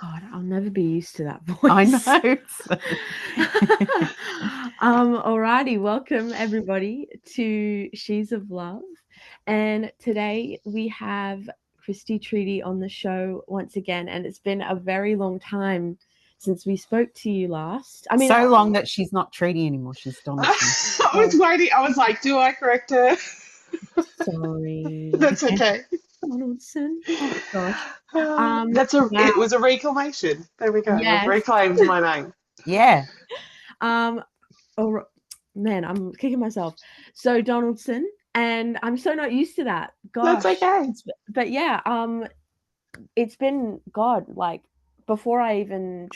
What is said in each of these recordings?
God, I'll never be used to that I voice. know. Alrighty, welcome everybody to She's of Love. And today we have Kristy Treaty on the show once again, and it's been a very long time since we spoke to you last. I mean, So long that she's not Treaty anymore. She's Donaldson. I was waiting. I was like, do I correct her? sorry, That's okay. Donaldson. Oh gosh. It Wow. was a reclamation. There we go. We've Yes. reclaimed my name. Yeah. Oh man, I'm kicking myself. So Donaldson, and I'm so not used to that. Gosh. That's okay. But yeah, it's been God, like before I even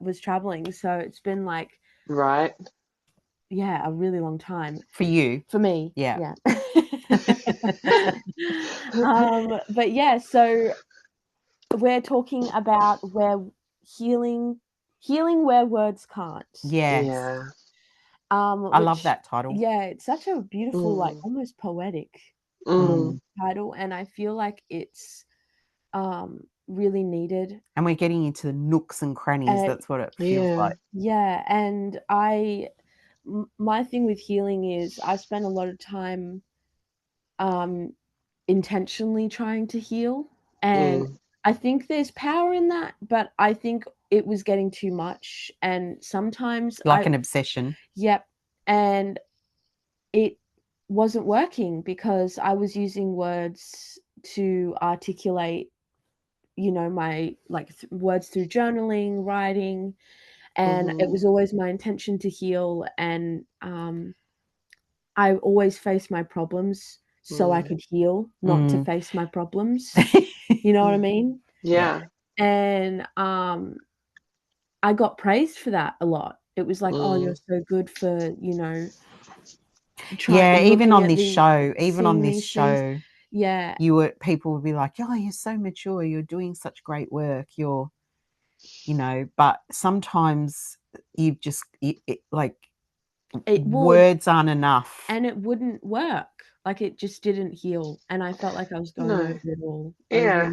was traveling, so it's been like Right. yeah, a really long time For you. for me. Yeah. But yeah, so we're talking about where healing where words can't. Yes. Yeah. I love that title. Yeah, it's such a beautiful, like almost poetic title, and I feel like it's really needed. And we're getting into the nooks and crannies. That's what it feels like. Yeah, and my thing with healing is I spend a lot of time intentionally trying to heal, and I think there's power in that, but I think it was getting too much, and sometimes an obsession. Yep. And it wasn't working because I was using words to articulate, my words through journaling, writing, and it was always my intention to heal. And I always faced my problems so I could heal, not to face my problems. You know what I mean? Yeah. And I got praised for that a lot. It was like, oh, you're so good for, even on this show, yeah, people would be like, oh, you're so mature, you're doing such great work, but sometimes you just words aren't enough, and it wouldn't work. Like it just didn't heal, and I felt like I was going over it all. Yeah,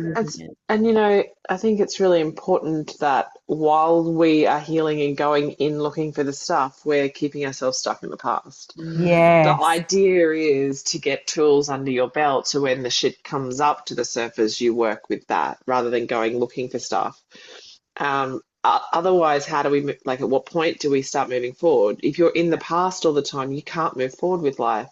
and I think it's really important that while we are healing and going in looking for the stuff, we're keeping ourselves stuck in the past. Yeah. The idea is to get tools under your belt so when the shit comes up to the surface, you work with that rather than going looking for stuff. Otherwise, how do we, at what point do we start moving forward? If you're in the past all the time, you can't move forward with life.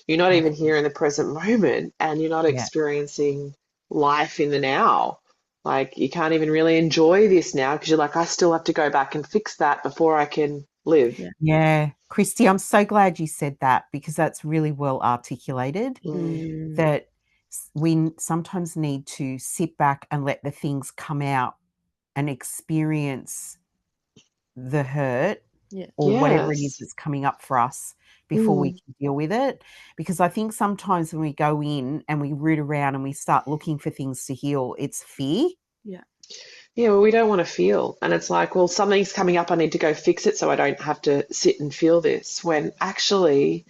You're not even here in the present moment, and you're not experiencing life in the now. Like, you can't even really enjoy this now because you're like, I still have to go back and fix that before I can live. Yeah. Kristy, I'm so glad you said that because that's really well articulated, that we sometimes need to sit back and let the things come out and experience the hurt or whatever it is that's coming up for us before we can deal with it. Because I think sometimes when we go in and we root around and we start looking for things to heal, it's fear. Yeah, well, we don't want to feel. And it's like, well, something's coming up, I need to go fix it so I don't have to sit and feel this. When actually,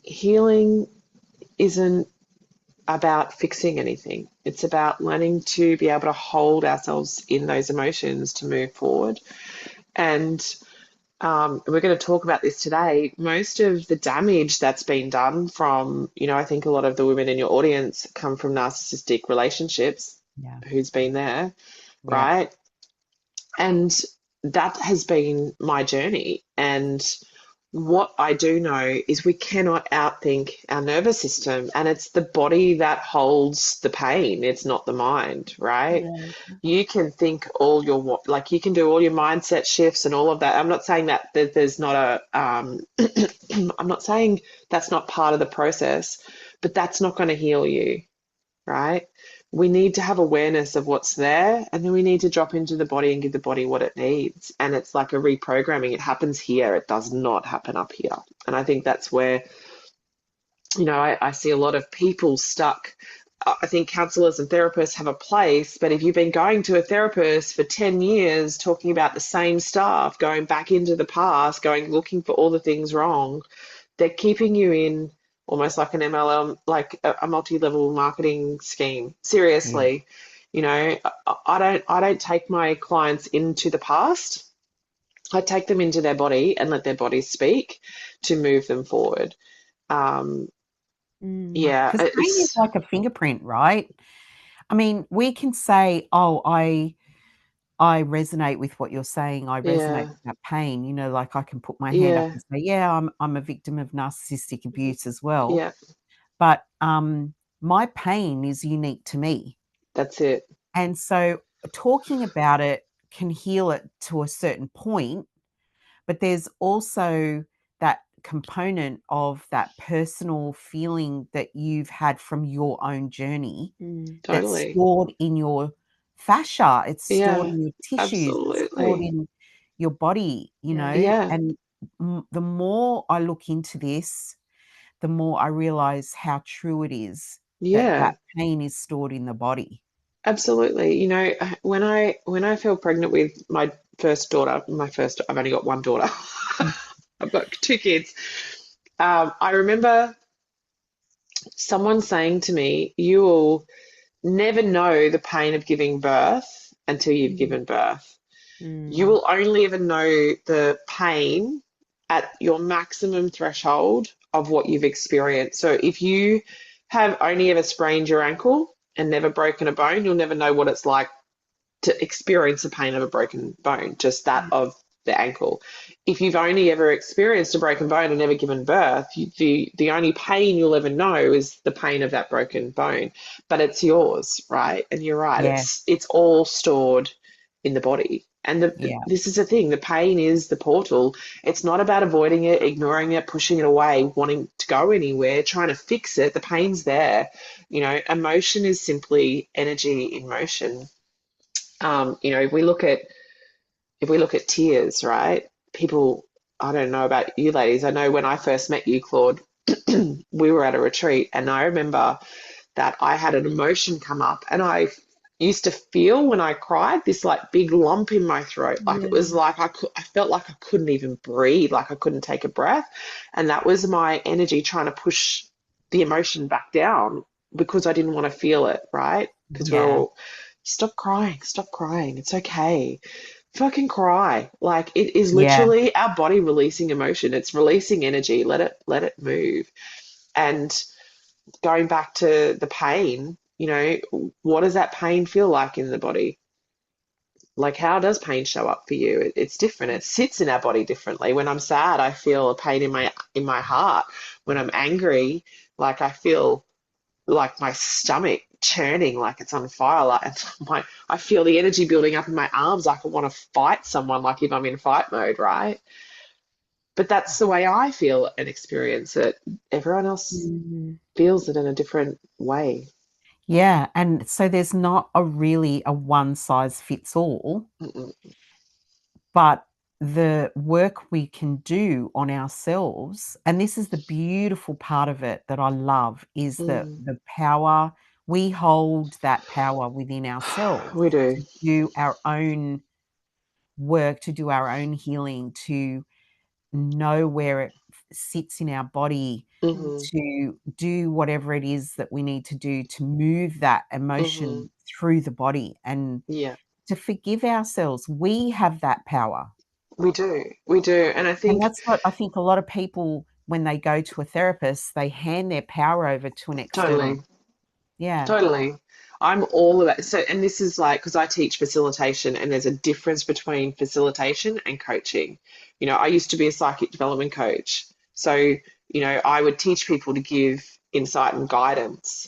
healing isn't about fixing anything. It's about learning to be able to hold ourselves in those emotions to move forward. And we're going to talk about this today. Most of the damage that's been done from, I think a lot of the women in your audience come from narcissistic relationships. Who's been there, right? And that has been my journey. And what I do know is we cannot outthink our nervous system, and it's the body that holds the pain. It's not the mind, right? Yeah. You can think you can do all your mindset shifts and all of that. I'm not saying that there's not I'm not saying that's not part of the process, but that's not going to heal you, right? We need to have awareness of what's there, and then we need to drop into the body and give the body what it needs. And it's like a reprogramming. It happens here. It does not happen up here. And I think that's where, I see a lot of people stuck. I think counselors and therapists have a place, but if you've been going to a therapist for 10 years, talking about the same stuff, going back into the past, looking for all the things wrong, they're keeping you in almost like an MLM, like a multi-level marketing scheme. Seriously, You know, I don't take my clients into the past. I take them into their body and let their body speak to move them forward. Um, yeah, Because pain is like a fingerprint, right? I mean, we can say, "Oh, I resonate with what you're saying. I resonate yeah, with that pain." You know, like I can put my hand up yeah, and say, "Yeah, I'm a victim of narcissistic abuse as well." yeah. But my pain is unique to me, That's it. and so talking about it can heal it to a certain point. But there's also that component of that personal feeling that you've had from your own journey that's Totally. stored in your fascia, it's stored Yeah, in your tissues, it's stored absolutely. in your body, you know, Yeah, and the more I look into this, the more I realize how true it is that yeah, that pain is stored in the body. absolutely. You know, when I fell pregnant with my first daughter, I've only got one daughter. Mm. I've got two kids. I remember someone saying to me, "You will never know the pain of giving birth until you've given birth. You will only ever know the pain at your maximum threshold of what you've experienced. So if you have only ever sprained your ankle and never broken a bone, you'll never know what it's like to experience the pain of a broken bone, just that of the ankle. If you've only ever experienced a broken bone and never given birth, the only pain you'll ever know is the pain of that broken bone. But it's yours, right? And you're right. Yeah, It's all stored in the body. And yeah, this is the thing, the pain is the portal. It's not about avoiding it, ignoring it, pushing it away, wanting to go anywhere, trying to fix it. The pain's there. You know, emotion is simply energy in motion. You know, if we look at tears, right? People, I don't know about you ladies. I know when I first met you, Claude, we were at a retreat, and I remember that I had an emotion come up, and I used to feel when I cried this like big lump in my throat. Like it was like I felt like I couldn't even breathe, like I couldn't take a breath, and that was my energy trying to push the emotion back down because I didn't want to feel it, right? Because we're yeah, all stop crying, it's okay, fucking cry. Like it is yeah, literally our body releasing emotion. It's releasing energy. Let it move. And going back to the pain, you know, what does that pain feel like in the body? Like how does pain show up for you? It's different. It sits in our body differently. When I'm sad, I feel a pain in my heart. When I'm angry, like I feel like my stomach churning like it's on fire, like I feel the energy building up in my arms, like I want to fight someone, like if I'm in fight mode, right? But that's the way I feel and experience it. Everyone else feels it in a different way. yeah. And so there's not a really a one size fits all, Mm-mm. but the work we can do on ourselves, and this is the beautiful part of it that I love, is that Mm. the power we hold that power within ourselves We do. to do our own work, to do our own healing, to know where it sits in our body, Hmm. to do whatever it is that we need to do to move that Hmm. emotion through the body and Yeah, to forgive ourselves. We have that power. we do. We do. And I And think that's what I think a lot of people, when they go to a therapist, they hand their power over to an external. totally. Yeah. Totally. I'm all about so, and this is like because I teach facilitation, and there's a difference between facilitation and coaching. You know, I used to be a psychic development coach, so you know, I would teach people to give insight and guidance.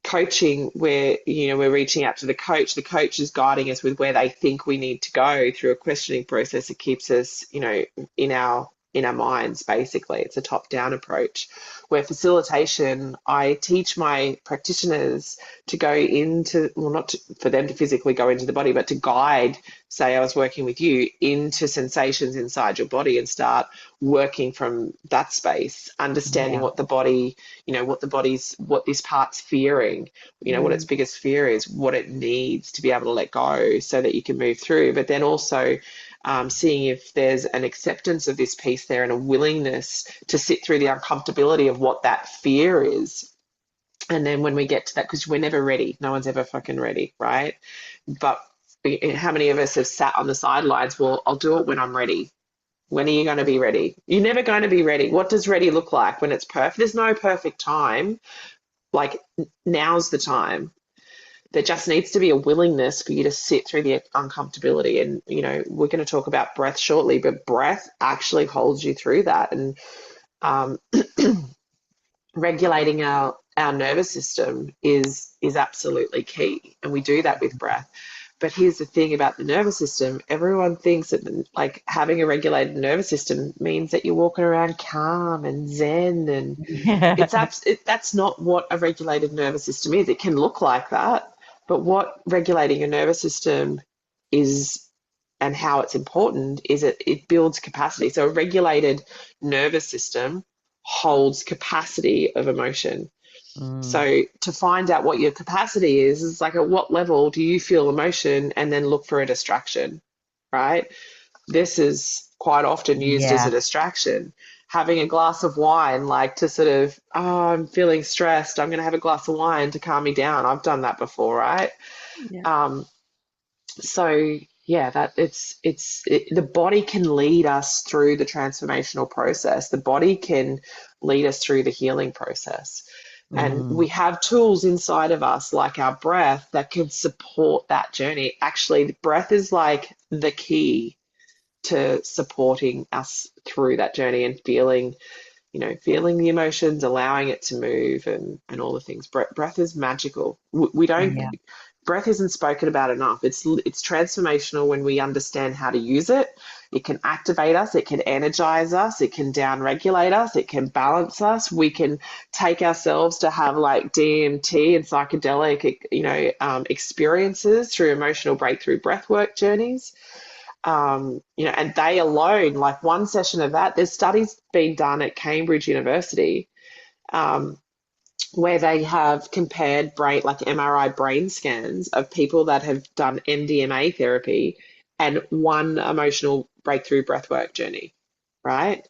Coaching, where you know we're reaching out to the coach is guiding us with where they think we need to go through a questioning process that keeps us, you know, in our minds. Basically, it's a top down approach. Where facilitation, I teach my practitioners to go into, well, not to, for them to physically go into the body, but to guide, say I was working with you, into sensations inside your body and start working from that space, understanding Yeah. what the body, you know, what this part's fearing, you know, what its biggest fear is, what it needs to be able to let go so that you can move through. But then also seeing if there's an acceptance of this piece there and a willingness to sit through the uncomfortability of what that fear is And then when we get to that, because we're never ready, no one's ever fucking ready, right? But how many of us have sat on the sidelines? Well, I'll do it when I'm ready. When are you going to be ready? You're never going to be ready. What does ready look like when it's perfect? There's no perfect time. Like, now's the time. There just needs to be a willingness for you to sit through the uncomfortability. And, we're going to talk about breath shortly, but breath actually holds you through that. And um, regulating our nervous system is absolutely key. And we do that with breath. But here's the thing about the nervous system. Everyone thinks that like having a regulated nervous system means that you're walking around calm and zen, and that's not what a regulated nervous system is. It can look like that, but what regulating your nervous system is and how it's important is it builds capacity. So a regulated nervous system holds capacity of emotion. So to find out what your capacity is like at what level do you feel emotion, and then look for a distraction, right? This is quite often used as a distraction. Having a glass of wine, like to sort of, oh, I'm feeling stressed, I'm going to have a glass of wine to calm me down. I've done that before, right? Yeah. So yeah, that the body can lead us through the transformational process. The body can lead us through the healing process. And we have tools inside of us, like our breath, that can support that journey. Actually, the breath is like the key to supporting us through that journey and feeling the emotions, allowing it to move, and all the things. Breath is magical. We don't. Breath isn't spoken about enough. It's transformational when we understand how to use it. It can activate us. It can energize us. It can downregulate us. It can balance us. We can take ourselves to have like DMT and psychedelic, experiences through emotional breakthrough breathwork journeys. And they alone, like one session of that, there's studies being done at Cambridge University, where they have compared like MRI brain scans of people that have done MDMA therapy and one emotional breakthrough breathwork journey, right?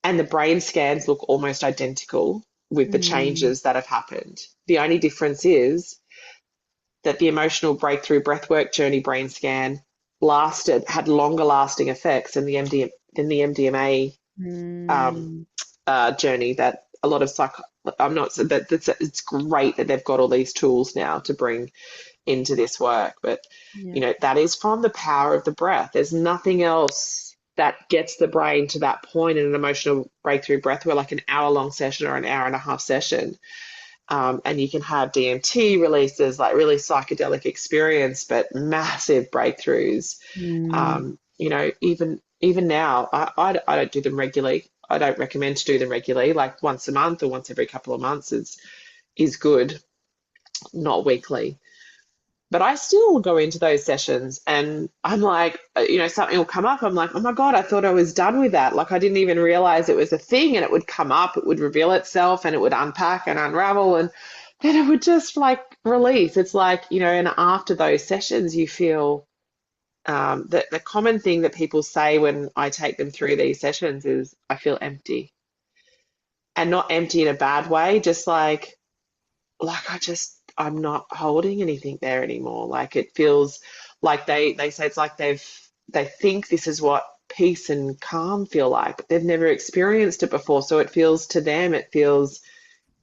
And the brain scans look almost identical with the changes that have happened. The only difference is that the emotional breakthrough breathwork journey brain scan had longer lasting effects than the MDMA journey. That a lot of it's great that they've got all these tools now to bring into this work, but that is from the power of the breath. There's nothing else that gets the brain to that point in an emotional breakthrough breath where like an hour-long session or an hour-and-a-half session. And you can have DMT releases, like really psychedelic experience, but massive breakthroughs. Even now, I don't do them regularly. I don't recommend to do them regularly. Like once a month or once every couple of months is good, not weekly. But I still go into those sessions and I'm like, something will come up. I'm like, oh my God, I thought I was done with that. Like I didn't even realize it was a thing, and it would come up, it would reveal itself, and it would unpack and unravel, and then it would just like release. It's like, and after those sessions, you feel the common thing that people say when I take them through these sessions is I feel empty, and not empty in a bad way, just like I'm not holding anything there anymore. Like it feels like they say it's like they think this is what peace and calm feel like, but they've never experienced it before. So it feels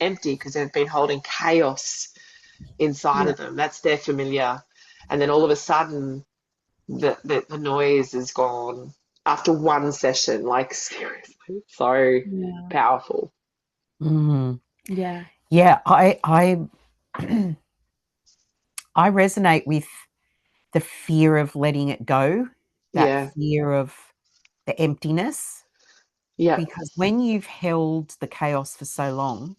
empty because they've been holding chaos inside of them. That's their familiar. And then all of a sudden the noise is gone after one session. Like seriously, so powerful. Yeah. Yeah, I resonate with the fear of letting it go, that fear of the emptiness. Yeah. Because when you've held the chaos for so long,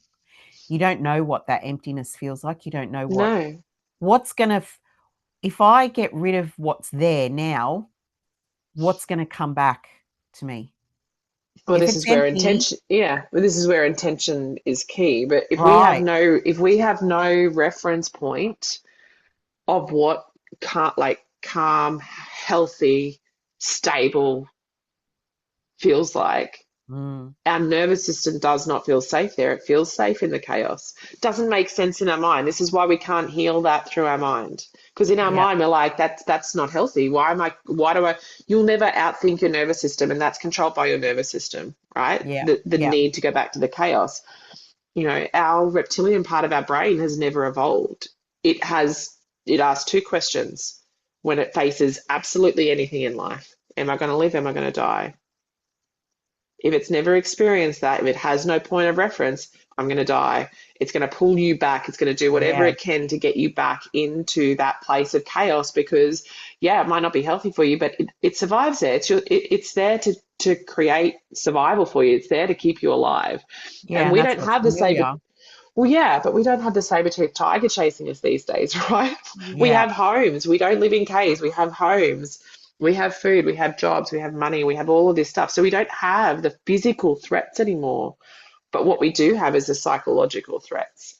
you don't know what that emptiness feels like. You don't know what's going to, if I get rid of what's there now, what's going to come back to me? Well, if this is where intention. Yeah, well, this is where intention is key. But if we have no reference point of what calm, healthy, stable feels like, Our nervous system does not feel safe there. It feels safe in the chaos. Doesn't make sense in our mind. This is why we can't heal that through our mind. Because in our mind, we're like, that's not healthy. You'll never outthink your nervous system, and that's controlled by your nervous system, right? The need to go back to the chaos. You know, our reptilian part of our brain has never evolved. It asks two questions when it faces absolutely anything in life. Am I going to live? Am I going to die? If it's never experienced that, if it has no point of reference, I'm going to die. It's going to pull you back. It's going to do whatever it can to get you back into that place of chaos because, it might not be healthy for you, but it survives there. It's there to create survival for you. It's there to keep you alive. Yeah, and we don't have the saber. Well, but we don't have the saber-toothed tiger chasing us these days, right? Yeah. We have homes. We don't live in caves. We have homes. We have food, we have jobs, we have money, we have all of this stuff. So we don't have the physical threats anymore. But what we do have is the psychological threats.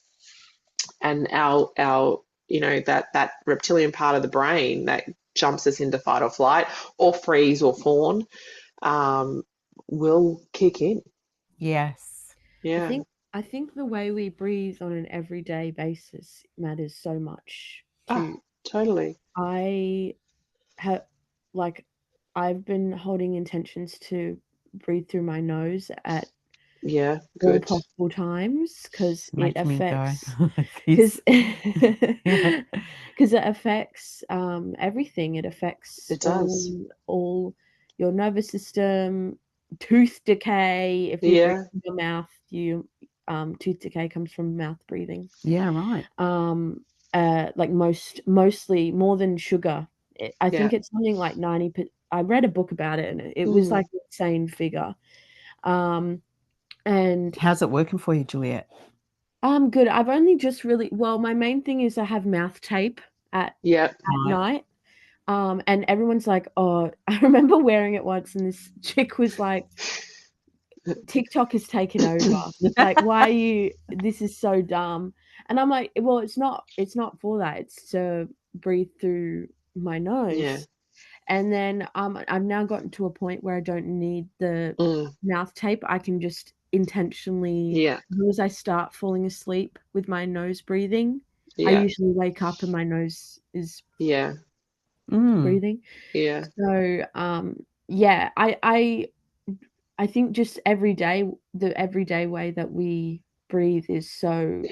And our that reptilian part of the brain that jumps us into fight or flight or freeze or fawn will kick in. Yes. Yeah. I think the way we breathe on an everyday basis matters so much too. Oh, totally. I've been holding intentions to breathe through my nose at all possible times because it affects it affects everything. It affects all your nervous system, tooth decay. If you breathe through your mouth, tooth decay comes from mouth breathing. Yeah, right. Like mostly more than sugar. I think it's something like 90%. I read a book about it, and it was like an insane figure. And how's it working for you, Juliet? Good. I've only just my main thing is I have mouth tape at night. And everyone's like, oh, I remember wearing it once, and this chick was like, TikTok has taken over. Like, why are you? This is so dumb. And I'm like, well, it's not for that. It's to breathe through my nose. Yeah. And then I've now gotten to a point where I don't need the mouth tape. I can just intentionally, as I start falling asleep with my nose breathing, I usually wake up and my nose is breathing. Yeah. So I think just the everyday way that we breathe is so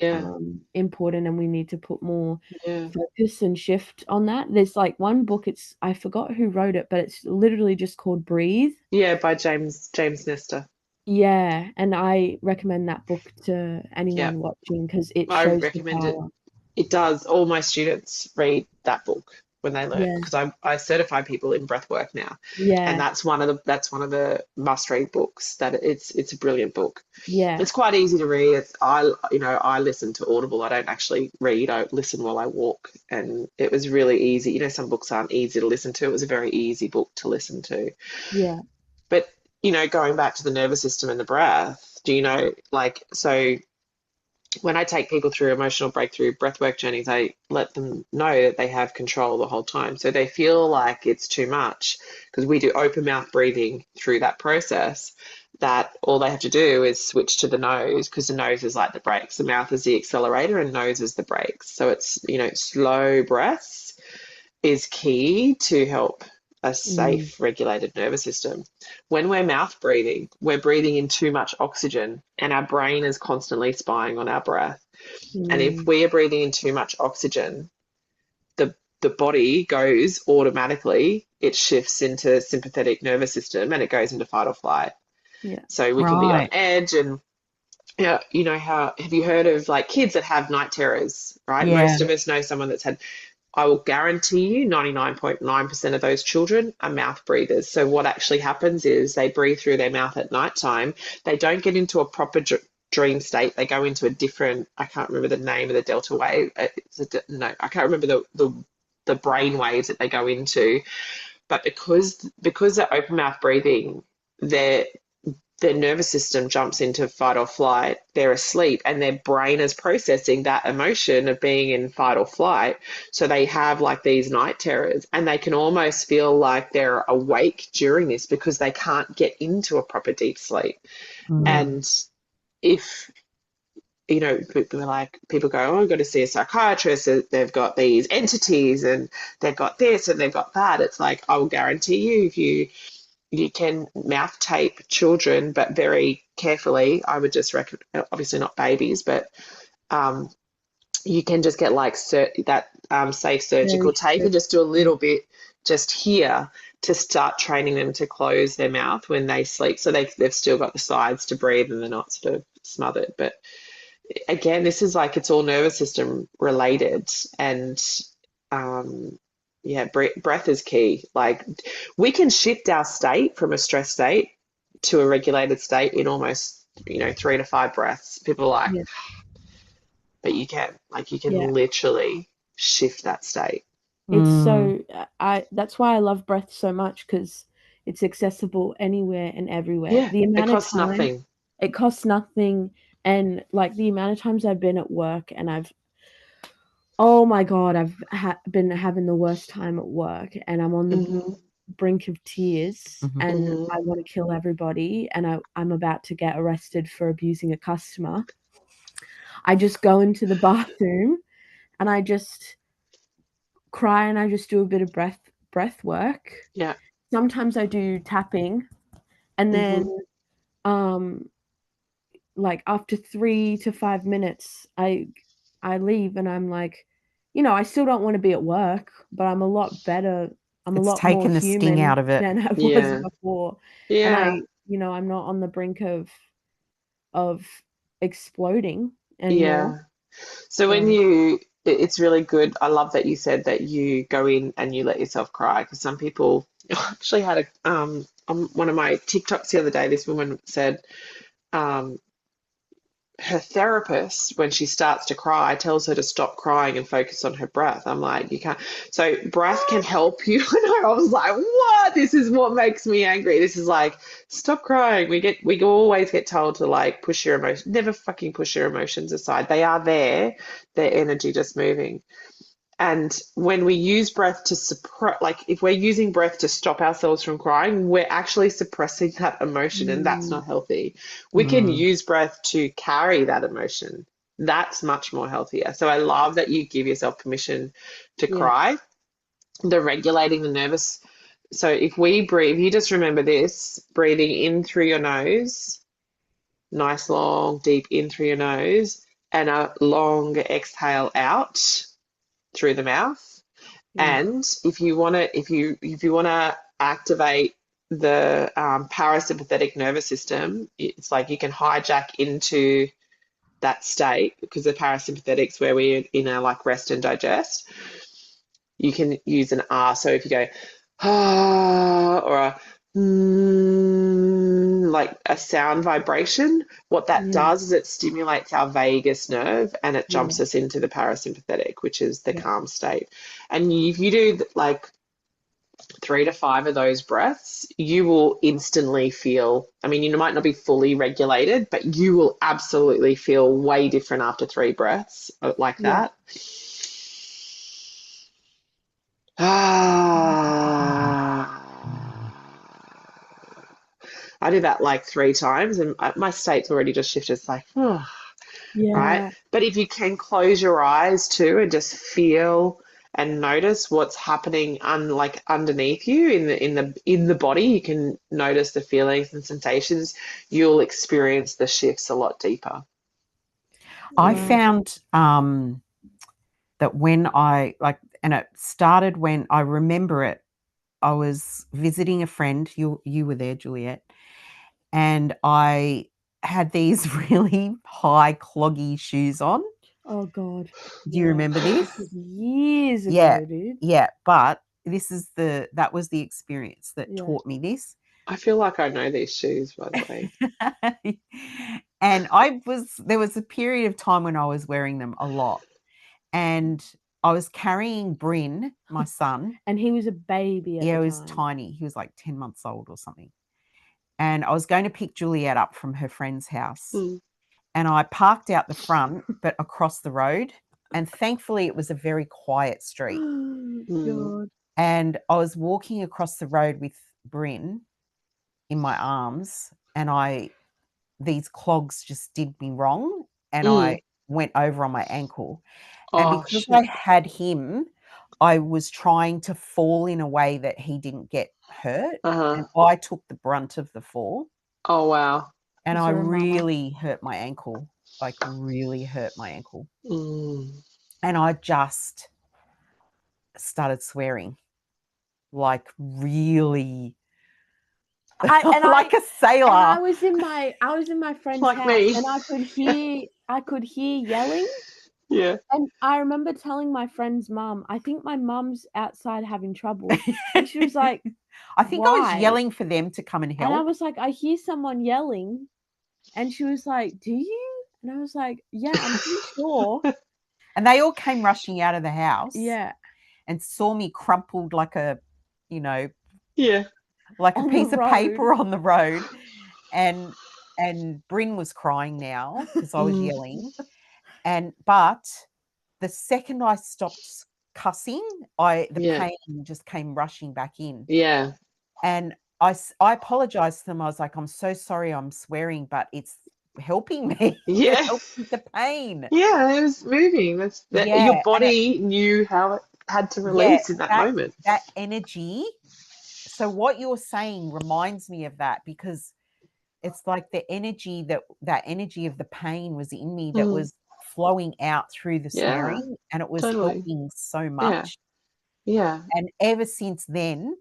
important, and we need to put more focus and shift on that. There's like one book, I forgot who wrote it, but it's literally just called Breathe. Yeah, by James Nestor. Yeah, and I recommend that book to anyone watching because it shows the power. It does. All my students read that book when they learn because I certify people in breathwork now. Yeah, and that's one of the must-read books. That it's a brilliant book. Yeah, it's quite easy to read. I listen to Audible. I don't actually read. I listen while I walk, and it was really easy. Some books aren't easy to listen to. It was a very easy book to listen to. Yeah, but going back to the nervous system and the breath. So when I take people through emotional breakthrough breathwork journeys, I let them know that they have control the whole time. So they feel like it's too much because we do open mouth breathing through that process, that all they have to do is switch to the nose, because the nose is like the brakes. The mouth is the accelerator and nose is the brakes. So it's, slow breaths is key to help a safe, regulated nervous system. When we're mouth breathing, we're breathing in too much oxygen, and our brain is constantly spying on our breath. And if we are breathing in too much oxygen, the body goes automatically, it shifts into sympathetic nervous system and it goes into fight or flight. Yeah. So we can be on edge, and have you heard of like kids that have night terrors, right? Yeah. Most of us know someone that's had. I will guarantee you 99.9% of those children are mouth breathers. So what actually happens is they breathe through their mouth at nighttime. They don't get into a proper dream state. They go into a different, I can't remember the name of the delta wave. I can't remember the brain waves that they go into. But because they're open mouth breathing, their nervous system jumps into fight or flight, they're asleep, and their brain is processing that emotion of being in fight or flight. So they have like these night terrors, and they can almost feel like they're awake during this because they can't get into a proper deep sleep. And if people go, oh, I've got to see a psychiatrist. They've got these entities and they've got this and they've got that. It's like, I will guarantee you, if you can mouth tape children, but very carefully, I would just recommend, obviously not babies, but you can just get like safe surgical tape and just do a little bit just here to start training them to close their mouth when they sleep. So they've still got the sides to breathe and they're not sort of smothered. But again, this is like, it's all nervous system related, and breath is key. Like, we can shift our state from a stress state to a regulated state in almost 3 to 5 breaths. People are like, but you can literally shift that state. It's so that's why I love breath so much, because it's accessible anywhere and everywhere. Yeah, The amount it costs of time, nothing. It costs nothing. And like the amount of times I've been at work and oh my God, I've been having the worst time at work, and I'm on the brink of tears, and I want to kill everybody, and I'm about to get arrested for abusing a customer. I just go into the bathroom and I just cry, and I just do a bit of breath work. Yeah. Sometimes I do tapping, and then like after 3 to 5 minutes, I leave, and I'm like, I still don't want to be at work, but I'm a lot better. I'm a lot more taken the human sting out of it. than I was before. Yeah. And I'm not on the brink of exploding anymore. Yeah. So it's really good. I love that you said that you go in and you let yourself cry, because some people, I actually had on one of my TikToks the other day, this woman said, her therapist, when she starts to cry, tells her to stop crying and focus on her breath. I'm like, you can't. So breath can help you. And I was like, what? This is what makes me angry. This is like, stop crying. We always get told to like push your emotions. Never fucking push your emotions aside. They are there. Their energy just moving. And when we use breath to suppress, like if we're using breath to stop ourselves from crying, we're actually suppressing that emotion, and that's not healthy. We can use breath to carry that emotion. That's much more healthier. So I love that you give yourself permission to cry. The regulating the nervous. So if we breathe, you just remember this, breathing in through your nose, nice long deep in through your nose, and a long exhale out through the mouth. And if you want to activate the parasympathetic nervous system, it's like you can hijack into that state, because the parasympathetics, where we're in a like rest and digest, you can use an R. So if you go or a like a sound vibration, what that does is it stimulates our vagus nerve, and it jumps us into the parasympathetic, which is the calm state. And if you do like 3 to 5 of those breaths, you will instantly feel, I mean, you might not be fully regulated, but you will absolutely feel way different after 3 breaths like that. I do that like 3 times, and my state's already just shifted. It's like, right? But if you can close your eyes too and just feel and notice what's happening like underneath you in the body, you can notice the feelings and sensations. You'll experience the shifts a lot deeper. I found that when and it started when I remember it, I was visiting a friend. You were there, Juliet, and I had these really high cloggy shoes on. Oh God. Do you remember this? Years ago, dude. Yeah, but that was the experience that taught me this. I feel like I know these shoes, by the way. And there was a period of time when I was wearing them a lot. And I was carrying Bryn, my son. And he was a baby at the time. He was tiny. He was like 10 months old or something. and I was going to pick Juliet up from her friend's house. Mm. And I parked out the front, but across the road. And thankfully, it was a very quiet street. God. And I was walking across the road with Bryn in my arms, and these clogs just did me wrong, and I went over on my ankle. And Oh, because shit. I had him, I was trying to fall in a way that he didn't get hurt, and I took the brunt of the fall. Oh, wow. And Was I there a mama? really hurt my ankle, like really hurt my ankle. Mm. And I just started swearing, like really, like a sailor. And I was in my friend's Like house, me. and I could hear yelling. Yeah. And I remember telling my friend's mum, I think my mum's outside having trouble. And she was like, I think I was "Why?" yelling for them to come and help. And I was like, I hear someone yelling. And she was like, do you? And I was like, yeah, I'm pretty sure. And they all came rushing out of the house. Yeah. And saw me crumpled like a, Yeah. like a On the piece of road. paper on the road. And Bryn was crying now because I was yelling. But the second I stopped cussing, the pain just came rushing back in. Yeah. And I apologized to them. I was like, I'm so sorry I'm swearing, but it's helping me. Yeah. It helps with the pain. Yeah, it was moving. Your body knew how it had to release in that moment. That energy. So what you're saying reminds me of that, because it's like the energy that energy of the pain was in me that was flowing out through the swearing, and it was helping so much. Yeah. And ever since then,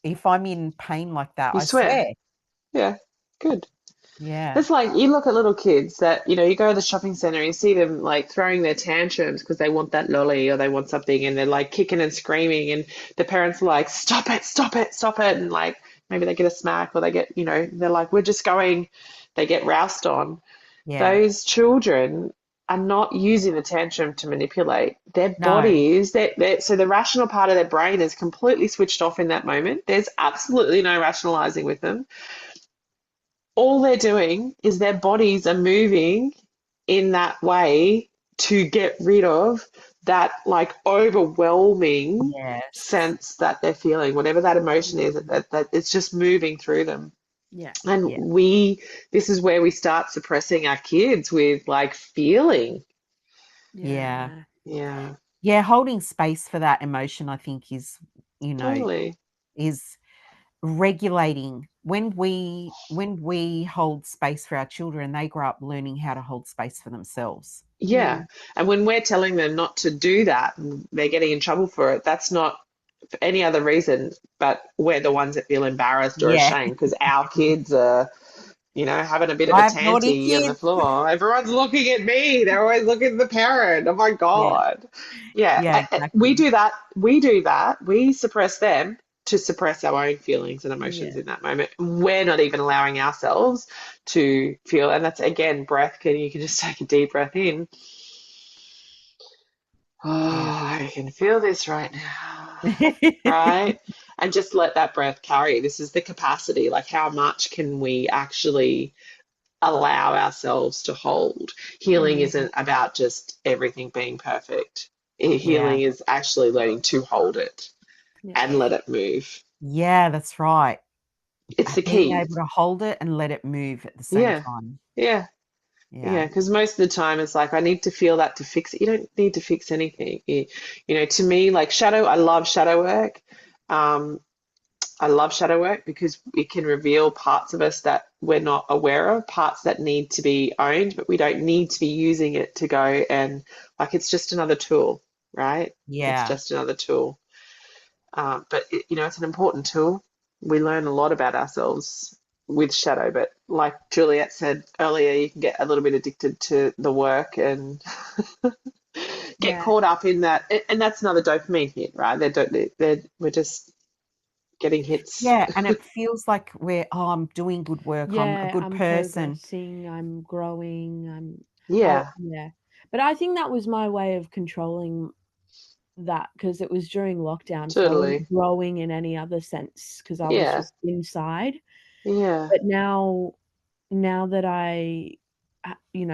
if I'm in pain like that, You I swear. swear. Yeah. Good. Yeah. It's like you look at little kids that, you go to the shopping center, you see them like throwing their tantrums because they want that lolly or they want something, and they're like kicking and screaming, and the parents are like, stop it, stop it, stop it. And like maybe they get a smack, or they get, they're like, we're just going, they get roused on. Yeah. Those children are not using the tantrum to manipulate. Their No. bodies, so the rational part of their brain is completely switched off in that moment. There's absolutely no rationalizing with them. All they're doing is their bodies are moving in that way to get rid of that like overwhelming sense that they're feeling, whatever that emotion is, that it's just moving through them. Yeah. And this is where we start suppressing our kids with like feeling. Yeah. Yeah. Yeah. Holding space for that emotion, I think, is, Totally. is regulating. When we hold space for our children, they grow up learning how to hold space for themselves. Yeah. And when we're telling them not to do that, and they're getting in trouble for it, that's not for any other reason, but we're the ones that feel embarrassed or ashamed because our kids are, having a bit of a tanty on the floor. Everyone's looking at me. They're always looking at the parent. Oh my God. Yeah. Exactly. We do that. We suppress them to suppress our own feelings and emotions in that moment. We're not even allowing ourselves to feel. And that's, again, breath. You can just take a deep breath in. Oh, I can feel this right now. Right? And just let that breath carry. This is the capacity. Like, how much can we actually allow ourselves to hold? Healing isn't about just everything being perfect. Healing is actually learning to hold it and let it move. Yeah, that's right. It's the Being key. able to hold it and let it move at the same time. Yeah. Because most of the time it's like, I need to feel that to fix it. You don't need to fix anything. To me, like I love shadow work. I love shadow work because it can reveal parts of us that we're not aware of, parts that need to be owned, but we don't need to be using it to go and, like, it's just another tool, right? Yeah. It's just another tool. But it's an important tool. We learn a lot about ourselves with shadow, but like Juliet said earlier, you can get a little bit addicted to the work and get caught up in that. And that's another dopamine hit, right? We're just getting hits. Yeah, and it feels like I'm doing good work. I'm a good person. Progressing, I'm growing. Yeah. But I think that was my way of controlling that, because it was during lockdown, Totally. so I wasn't growing in any other sense because I was just inside. Yeah. But now that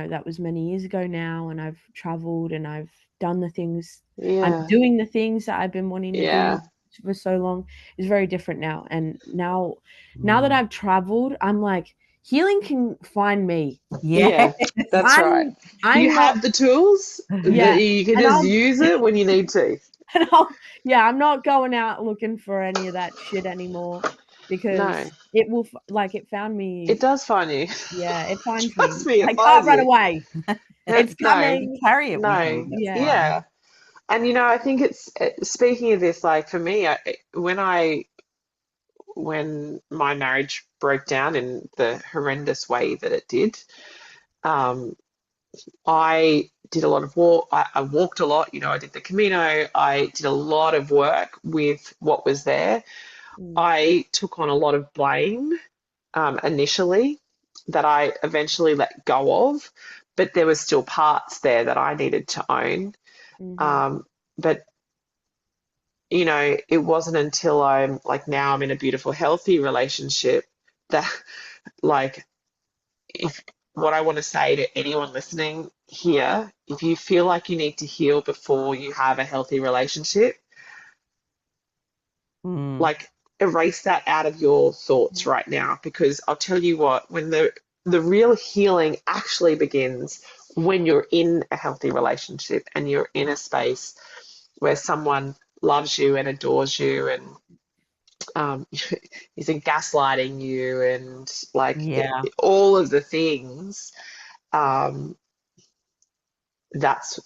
that was many years ago now, and I've traveled and I've done the things, I'm Yeah. doing the things that I've been wanting to do Yeah. for so long is very different now. And now that I've traveled, I'm like, healing can find me. Yeah. Yes. That's right. You I'm not, have the tools that yeah, you can and just use it when you need to. I'm not going out looking for any of that shit anymore No, because it found it me. does find you. Yeah, it finds me. Trust me, it I can't finds run you. away. No, It's no, You coming. carry it with you. no. That's Yeah. fine. Yeah. And I think it's speaking of this, like for me, when my marriage broke down in the horrendous way that it did, um, I did a lot of walk. I walked a lot. I did the Camino. I did a lot of work with what was there. Mm, I took on a lot of blame initially that I eventually let go of, but there were still parts there that I needed to own. mhm, But it wasn't until now I'm in a beautiful, healthy relationship that like if what I want to say to anyone listening here, if you feel like you need to heal before you have a healthy relationship, Mm. like erase that out of your thoughts right now, because I'll tell you what, when the real healing actually begins when you're in a healthy relationship and you're in a space where someone loves you and adores you and um, isn't gaslighting you and Yeah. all of the things. Um, that's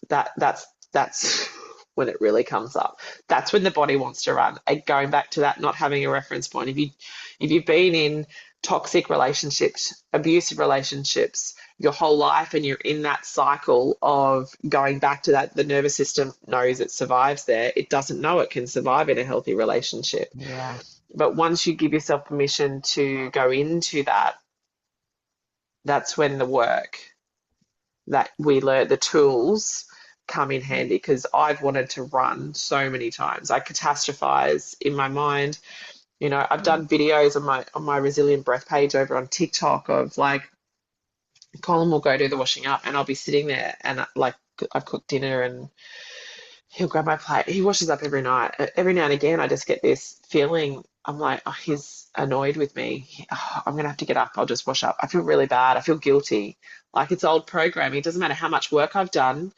when it really comes up. That's when the body wants to run. And going back to that, not having a reference point. If you've been in toxic relationships, abusive relationships your whole life, and you're in that cycle of going back to that, the nervous system knows it survives there. It doesn't know it can survive in a healthy relationship. Yeah. But once you give yourself permission to go into that, that's when the work that we learn, the tools come in handy, because I've wanted to run so many times. I catastrophize in my mind. I've mm, done videos on my Resilient Breath page over on TikTok of like Colin will go do the washing up and I'll be sitting there and like I've cooked dinner and he'll grab my plate. He washes up every night. Every now and again, I just get this feeling. I'm like, oh, he's annoyed with me. Oh, I'm gonna have to get up. I'll just wash up. I feel really bad. I feel guilty. Like it's old programming. It doesn't matter how much work I've done.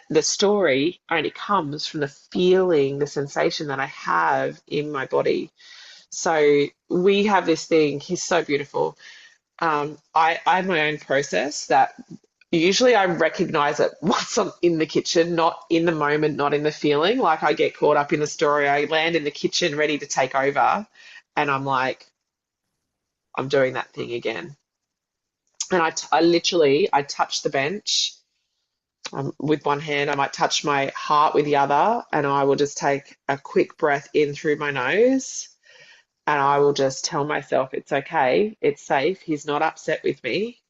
The story only comes from the feeling, the sensation that I have in my body. So we have this thing. He's so beautiful. I have my own process that usually I recognize it once I'm in the kitchen, not in the moment, not in the feeling. Like I get caught up in the story. I land in the kitchen ready to take over, and I'm like, I'm doing that thing again. And I literally, I touch the bench with one hand. I might touch my heart with the other, and I will just take a quick breath in through my nose. And I will just tell myself, it's okay, it's safe. He's not upset with me.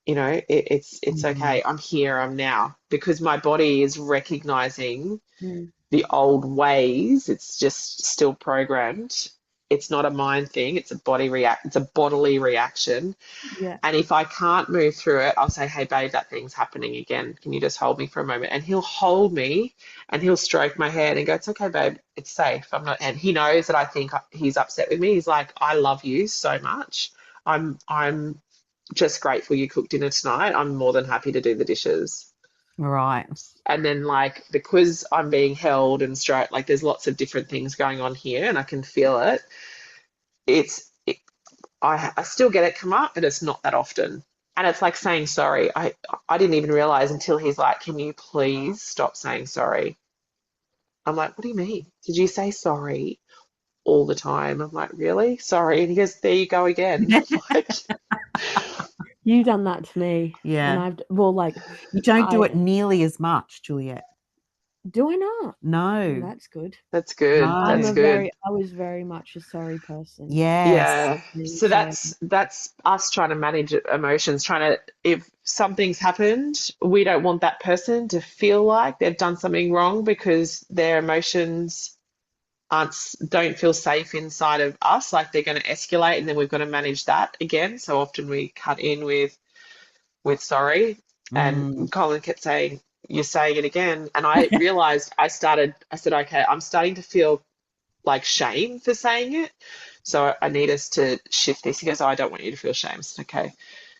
It's Mm. okay. I'm here, I'm now, because my body is recognizing mm, the old ways. It's just still programmed. It's not a mind thing. It's a bodily reaction. yeah. And if I can't move through it, I'll say, hey babe, that thing's happening again. Can you just hold me for a moment? And he'll hold me and he'll stroke my head and go, it's okay, babe, it's safe. I'm not, and he knows that I think he's upset with me. He's like, I love you so much. I'm just grateful you cooked dinner tonight. I'm more than happy to do the dishes. Right. And then because I'm being held and straight, there's lots of different things going on here and I can feel it. I still get it come up, but it's not that often. And it's like saying sorry. I didn't even realize until he's like, can you please stop saying sorry? I'm like, what do you mean? Did you say sorry all the time? I'm like, really? Sorry. And he goes, there you go again. Like, You done that to me, and Yeah. You don't do I it nearly as much, Juliet. do I not? Oh, No. that's good. that's good. That's No. good. I was very much a sorry person. Yes. Yeah. Really So sorry. that's us trying to manage emotions, if something's happened, we don't want that person to feel like they've done something wrong because their emotions don't feel safe inside of us, like they're going to escalate, and then we've got to manage that again. So often we cut in with sorry, and Colin kept saying, "You're saying it again," and I realized I said, "Okay, I'm starting to feel like shame for saying it, so I need us to shift this." He goes, "Oh, I don't want you to feel shame." I said, "Okay."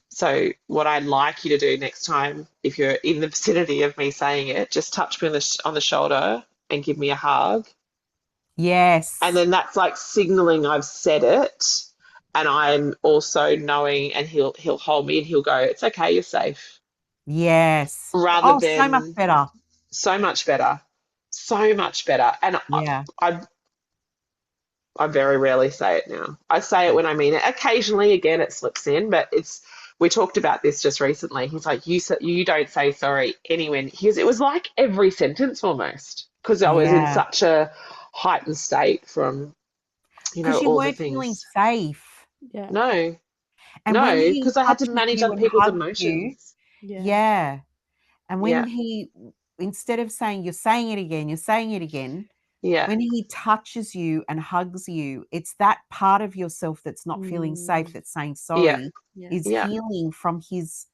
So what I'd like you to do next time, if you're in the vicinity of me saying it, just touch me on the shoulder and give me a hug. Yes. And then that's like signaling I've said it, and I'm also knowing, and he'll hold me and he'll go, "It's okay, you're safe." Yes. Rather Oh, so much than better. so much better. So much better. And Yeah. I very rarely say it now. I say it when I mean it. Occasionally, again, it slips in, but we talked about this just recently. He's like, you don't say sorry anywhere. It was like every sentence almost, because I was in Yeah. such a heightened state from, Because you all the weren't feeling things. safe. Yeah. No, And when no, he because I had to touches manage you other and people's hugs you, emotions. yeah. And when Yeah, he, instead of saying, you're saying it again, you're saying it again, yeah, when he touches you and hugs you, it's that part of yourself that's not feeling safe, that's saying yeah, sorry, Yeah. is yeah, healing from his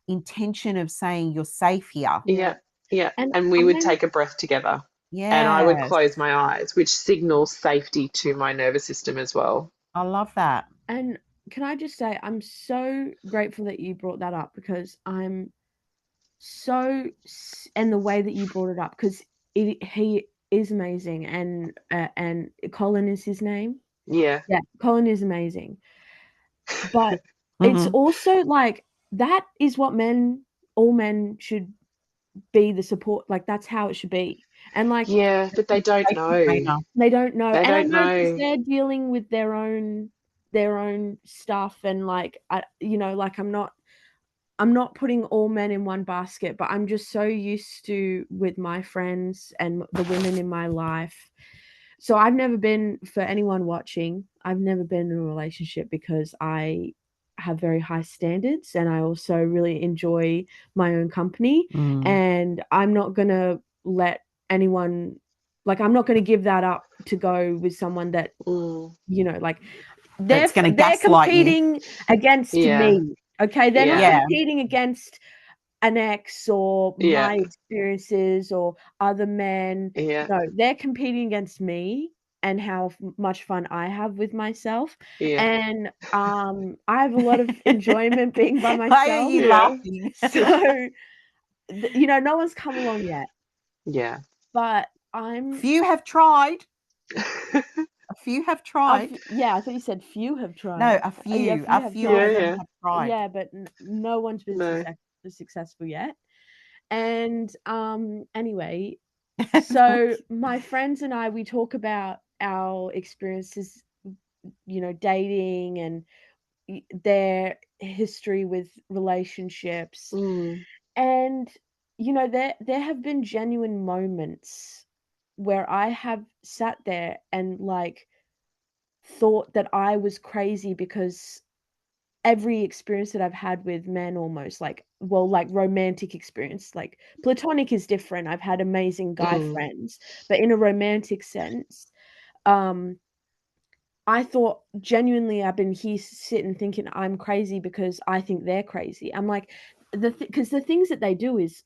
intention of saying you're safe here. yeah, yeah. And And we would take a breath together, and I would Yes. close my eyes, which signals safety to my nervous system as well. I love that. And can I just say, I'm so grateful that you brought that up, because I'm so, and the way that you brought it up, because he is amazing, and Colin is his name. Yeah, Yeah, Colin is amazing. But it's also like, that is what all men should be, the support, like that's how it should be. And like, yeah, but they don't know. they don't know. They And I don't know, because know. they're dealing with their own stuff, and like, like I'm not putting all men in one basket, but I'm just so used to, with my friends and the women in my life. So I've never been, for anyone watching, I've never been in a relationship, because I have very high standards, and I also really enjoy my own company. And I'm not going to let anyone, like, I'm not going to give that up to go with someone that, like, That's going to they're gaslight you. competing against Yeah, me. Okay, they're not yeah, competing against an ex or yeah, my experiences or other men. yeah, No, they're competing against me and how much fun I have with myself. yeah, And I have a lot of enjoyment being by Why are myself. you yeah, laughing? So, no one's come along yet, yeah. but I'm. Few have tried. A few have tried. Yeah, I thought you said few have tried. No, a Yeah, few. few A have few Yeah, of tried. them yeah. have tried. Yeah, but no one's been No. successful yet. And anyway, so my friends and I, we talk about our experiences, dating, and their history with relationships. And there have been genuine moments where I have sat there and like thought that I was crazy, because every experience that I've had with men, almost like, well, like romantic experience, like platonic is different. I've had amazing guy friends, but in a romantic sense, um, I thought genuinely I've been here sitting thinking I'm crazy because I think they're crazy. I'm like, because the things that they do is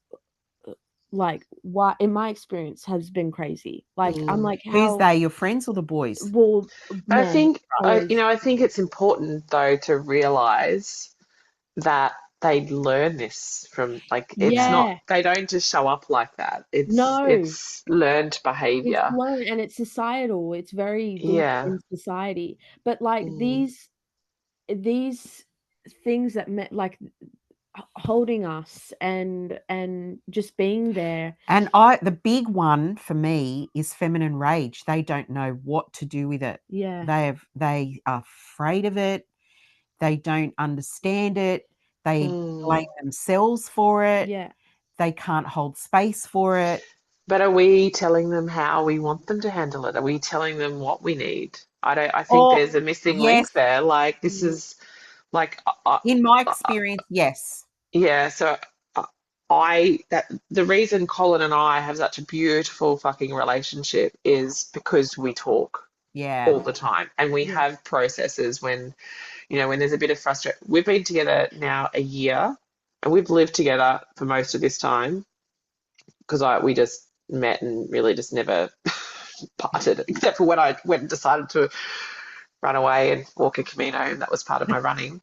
like, what in my experience has been crazy. Like, I'm like, Who's how, they? Your friends or the boys? well, But I men, think, boys, I think it's important though to realize that they learn this from, like, it's not, yeah, they don't just show up like that. no. It's learned It's behavior. learned, and it's societal, it's very deep Yeah. in society, but, like, these things that like, holding us and just being there. And the big one for me is feminine rage. They don't know what to do with it. Yeah. They are afraid of it. They don't understand it. They blame themselves for it. Yeah. They can't hold space for it. But are we telling them how we want them to handle it? Are we telling them what we need? I think Or there's a missing yes, link there. Like, this is like, in my experience, yes. yeah. So the reason Colin and I have such a beautiful fucking relationship is because we talk Yeah. all the time, and we have processes when, when there's a bit of frustration. We've been together now a year, and we've lived together for most of this time because we just met and really just never parted, except for when I went and decided to run away and walk a Camino, and that was part of my running.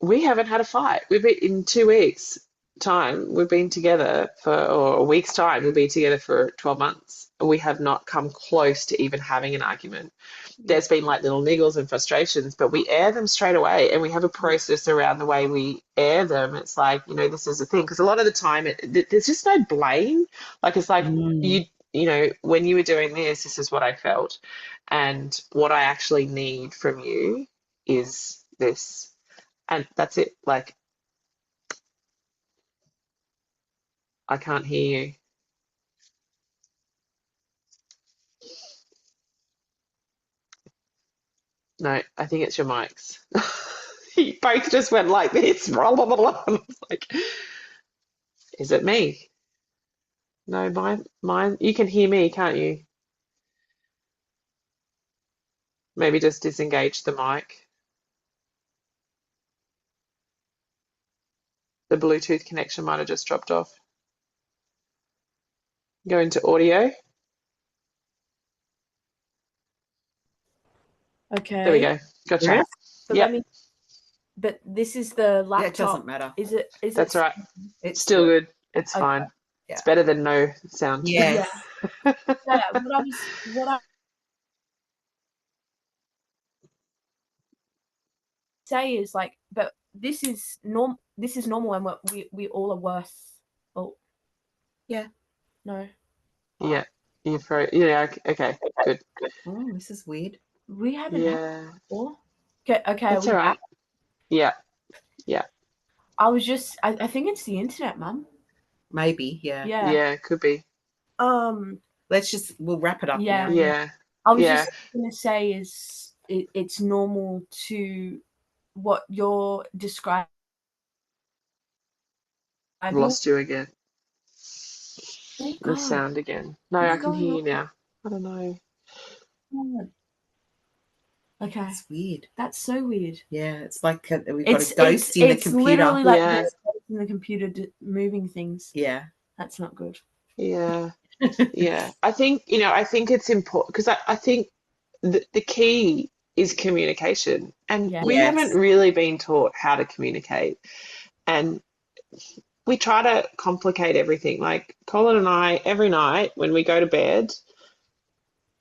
We haven't had a fight. We've been in 2 weeks' time. We've been together or a week's time. We've been together for 12 months. We have not come close to even having an argument. There's been like little niggles and frustrations, but we air them straight away, and we have a process around the way we air them. It's like, this is the thing, because a lot of the time there's just no blame. Like, it's like, when you were doing this is what I felt, and what I actually need from you is this. And that's it. Like, I can't hear you. No, I think it's your mics. You both just went like this. Blah, blah, blah, blah. It's like, is it me? No, mine. You can hear me, can't you? Maybe just disengage the mic. The Bluetooth connection might have just dropped off. Go into audio. Okay. There we go. Gotcha. Yes. So let me. But this is the laptop. Yeah, it doesn't matter. Is it? That's right. It's still good. It's fine. Yeah. It's better than no sound. Yes. Yeah. What I say is like, but this is normal. This is normal, and we all are worth. Oh. Yeah. No. Yeah. Yeah. Okay. Good. Oh, this is weird. We haven't had it before. Okay. That's all right. Yeah. I was just. I think it's the internet, Mum. Maybe. Yeah. Yeah. Could be. We'll wrap it up. Yeah. Now. Yeah. I was just going to say it's normal to what you're describing. I've lost you again. Oh, the sound again. No, I can hear you now. I don't know. Okay. It's weird. That's so weird. Yeah, it's like we've got a ghost in the computer. It's literally like there's a ghost in the computer moving things. Yeah. That's not good. Yeah. Yeah. I think it's important because I think the key is communication, and we haven't really been taught how to communicate, and we try to complicate everything. Like Colin and I, every night when we go to bed,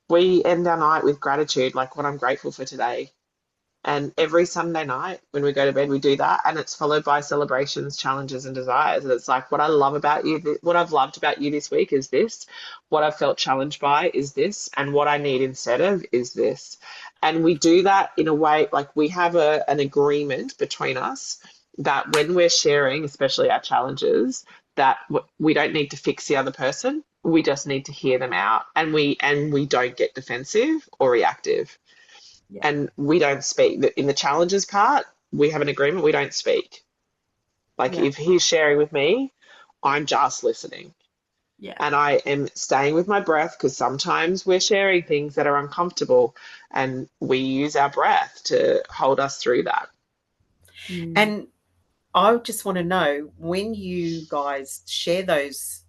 we end our night with gratitude, like what I'm grateful for today. And every Sunday night when we go to bed, we do that, and it's followed by celebrations, challenges, and desires. And it's like, what I love about you, what I've loved about you this week is this. What I've felt challenged by is this, and what I need instead of is this. And we do that in a way, like we have an agreement between us that when we're sharing, especially our challenges, that we don't need to fix the other person. We just need to hear them out, and we don't get defensive or reactive. Yeah. And we don't speak. In the challenges part, we have an agreement, we don't speak. Like if he's sharing with me, I'm just listening. Yeah. And I am staying with my breath, because sometimes we're sharing things that are uncomfortable, and we use our breath to hold us through that. And I just want to know, when you guys share those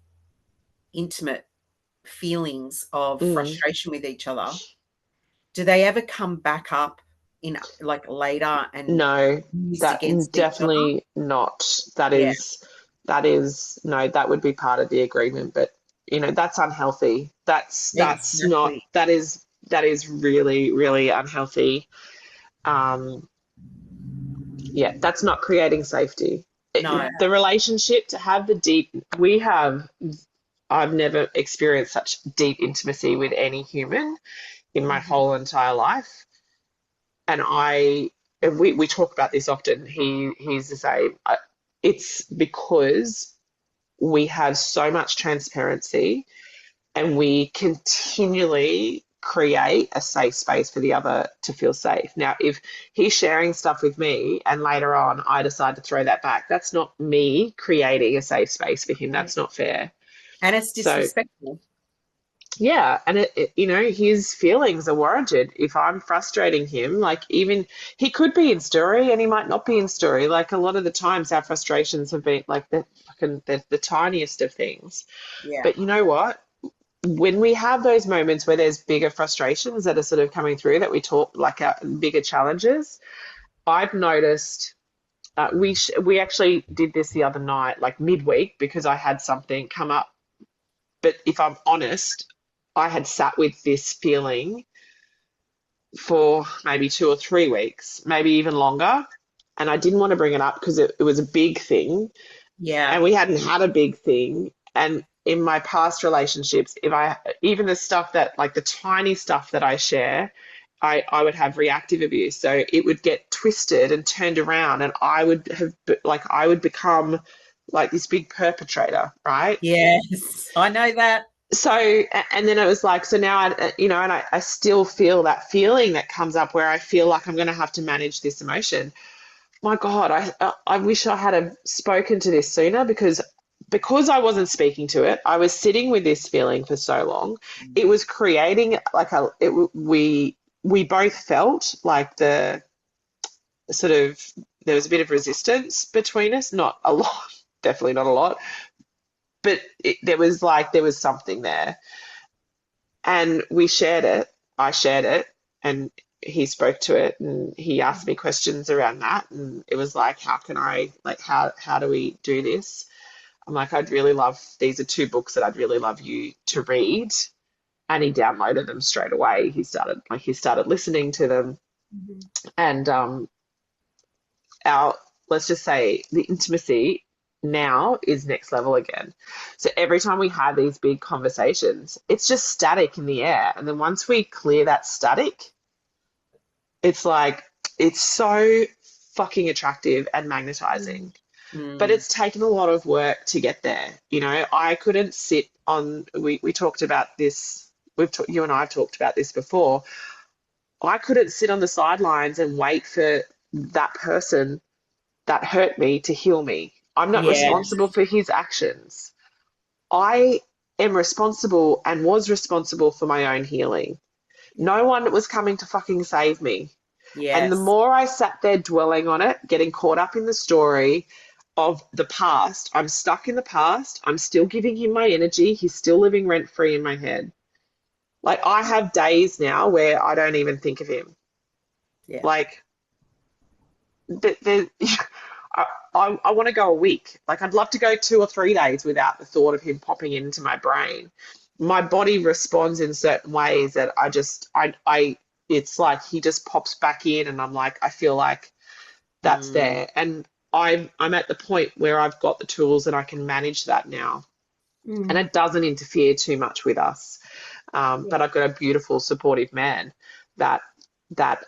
intimate feelings of frustration with each other, do they ever come back up in like later and no, that definitely not. That would be part of the agreement, but that's unhealthy. That's not, that is really, really unhealthy. That's not creating safety. No. The relationship, to have I've never experienced such deep intimacy with any human in my whole entire life. And we talk about this often. He's the same. It's because we have so much transparency, and we continually create a safe space for the other to feel safe. Now, if he's sharing stuff with me and later on I decide to throw that back, that's not me creating a safe space for him. That's not fair. And it's So, disrespectful. yeah, and his feelings are warranted. If I'm frustrating him, like, even he could be in story and he might not be in story. Like, a lot of the times our frustrations have been like the tiniest of things. Yeah. But you know what? When we have those moments where there's bigger frustrations that are sort of coming through, that we talk like our bigger challenges, I've noticed we actually did this the other night, like midweek, because I had something come up. But if I'm honest, I had sat with this feeling for maybe 2 or 3 weeks, maybe even longer. And I didn't want to bring it up because it was a big thing. Yeah. And we hadn't had a big thing. And in my past relationships, even the stuff that, like the tiny stuff that I share, I would have reactive abuse. So it would get twisted and turned around, and I would become like this big perpetrator, right? Yes, I know that. So, and then it was like, so now I still feel that feeling that comes up where I feel like I'm going to have to manage this emotion. My God, I wish I had have spoken to this sooner, because I wasn't speaking to it. I was sitting with this feeling for so long. It was creating like we both felt like there was a bit of resistance between us, not a lot, definitely not a lot, but there was something there. And we shared it. I shared it, and he spoke to it, and he asked me questions around that. And it was like, how do we do this? I'm like, these are 2 books that I'd really love you to read. And he downloaded them straight away. He started listening to them. And let's just say the intimacy now is next level again. So every time we have these big conversations, it's just static in the air. And then once we clear that static, it's like, it's so fucking attractive and magnetizing. But it's taken a lot of work to get there. I couldn't sit on, we talked about this, you and I have talked about this before. I couldn't sit on the sidelines and wait for that person that hurt me to heal me. I'm not responsible for his actions. I am responsible and was responsible for my own healing. No one was coming to fucking save me. Yes. And the more I sat there dwelling on it, getting caught up in the story of the past, I'm stuck in the past. I'm still giving him my energy. He's still living rent-free in my head. Like, I have days now where I don't even think of him. Yeah. Like, I want to go a week. Like, I'd love to go 2 or 3 days without the thought of him popping into my brain. My body responds in certain ways that it's like he just pops back in, and I'm like, I feel like that's there. And I'm at the point where I've got the tools and I can manage that now. And it doesn't interfere too much with us. But I've got a beautiful, supportive man that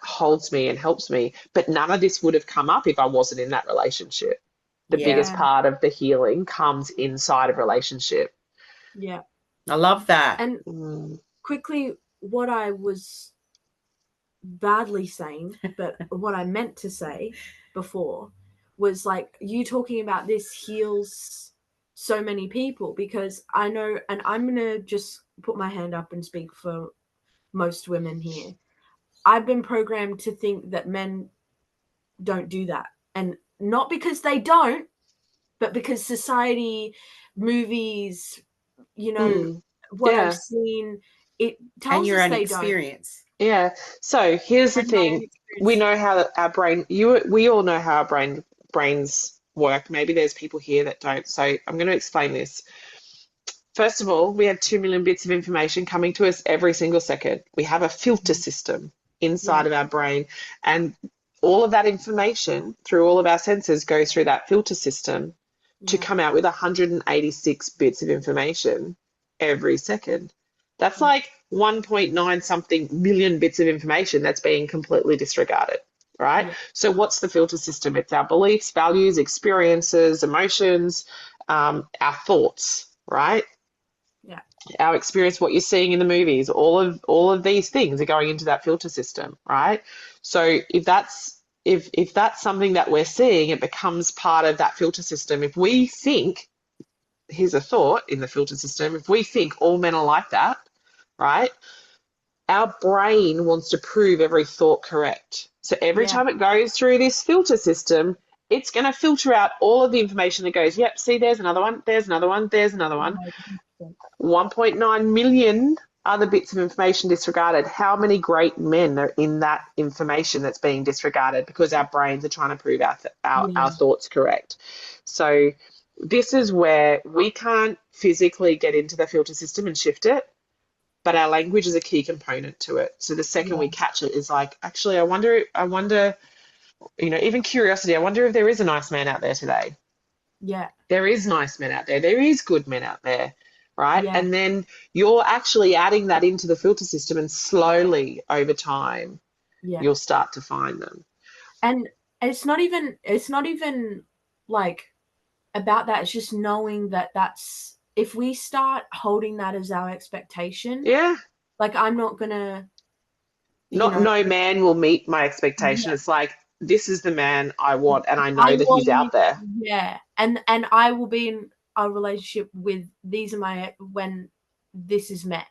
holds me and helps me. But none of this would have come up if I wasn't in that relationship. The biggest part of the healing comes inside of relationship. Yeah. I love that. And quickly, what I was badly saying, but what I meant to say before was, like, you talking about this heals so many people, because I know, and I'm going to just put my hand up and speak for most women here. I've been programmed to think that men don't do that. And not because they don't, but because society, movies, what I've seen, it tells us they experience. Don't. Yeah. So here's the thing. We know how our brain, we all know how our brains work. Maybe there's people here that don't. So I'm going to explain this. First of all, we have 2 million bits of information coming to us every single second. We have a filter system inside of our brain, and all of that information through all of our senses goes through that filter system to come out with 186 bits of information every second. That's like 1.9 something million bits of information that's being completely disregarded, right? So what's the filter system? It's our beliefs, values, experiences, emotions, our thoughts, right? Yeah. our experience, what you're seeing in the movies, all of these things are going into that filter system, right? So if that's something that we're seeing, it becomes part of that filter system. If we think, here's a thought in the filter system, if we think all men are like that, right? Our brain wants to prove every thought correct. So every time it goes through this filter system, it's going to filter out all of the information that goes, yep, see, there's another one, there's another one, there's another one. 1.9 million other bits of information disregarded. How many great men are in that information that's being disregarded because our brains are trying to prove our thoughts correct? So this is where we can't physically get into the filter system and shift it, but our language is a key component to it. So the second we catch it is like, actually, I wonder, you know, even curiosity, I wonder if there is a nice man out there today. Yeah. There is nice men out there. There is good men out there, right? Yeah. And then you're actually adding that into the filter system, and slowly over time, you'll start to find them. And it's not even like about that. It's just knowing that that's, if we start holding that as our expectation, like I'm not gonna, no man will meet my expectation. It's like, this is the man I want, and I know that he's out there. Yeah. And I will be in a relationship with these are my, when this is met.